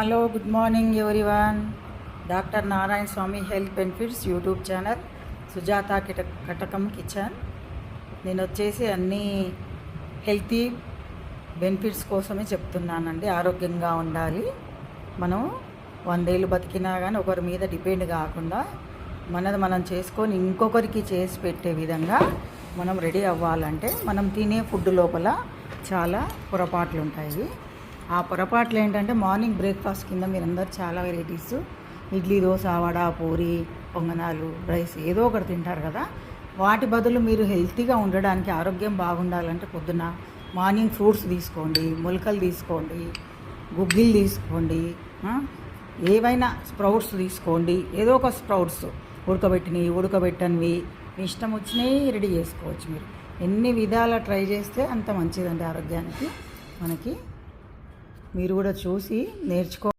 Hello good morning everyone. Doctor Narayana Swamy health benefits YouTube channel Sujatha Katakam kitchen. నేను వచ్చేసి అన్నీ healthy benefits కోసమే చెప్తున్నానండి. ఆరోగ్యంగా ఉండాలి, మనం 100 ఏళ్ళు బతికినా కానీ ఒకరి మీద డిపెండ్ కాకుండా మనది మనం చేసుకొని ఇంకొకరికి చేసి పెట్టే విధంగా మనం రెడీ అవ్వాలంటే మనం తినే ఫుడ్ లోపల చాలా పొరపాట్లు ఉంటాయి. ఆ పొరపాట్లు ఏంటంటే మార్నింగ్ బ్రేక్ఫాస్ట్ కింద మీరందరూ చాలా వెరైటీస్ ఇడ్లీ, దోశ, వడ, పూరి, పొంగనాలు, రైస్ ఏదో ఒకటి తింటారు కదా. వాటి బదులు మీరు హెల్తీగా ఉండడానికి, ఆరోగ్యం బాగుండాలంటే పొద్దున మార్నింగ్ ఫ్రూట్స్ తీసుకోండి, మొలకలు తీసుకోండి, గుగ్గిలు తీసుకోండి, ఏవైనా స్ప్రౌట్స్ తీసుకోండి. ఏదో ఒక స్ప్రౌట్స్ ఉడకబెట్టినవి, ఉడకబెట్టనివి, మీ ఇష్టం వచ్చినవి రెడీ చేసుకోవచ్చు. మీరు ఎన్ని విధాలా ట్రై చేస్తే అంత మంచిదండి ఆరోగ్యానికి. మనకి మీరు కూడా చూసి నేర్చుకో.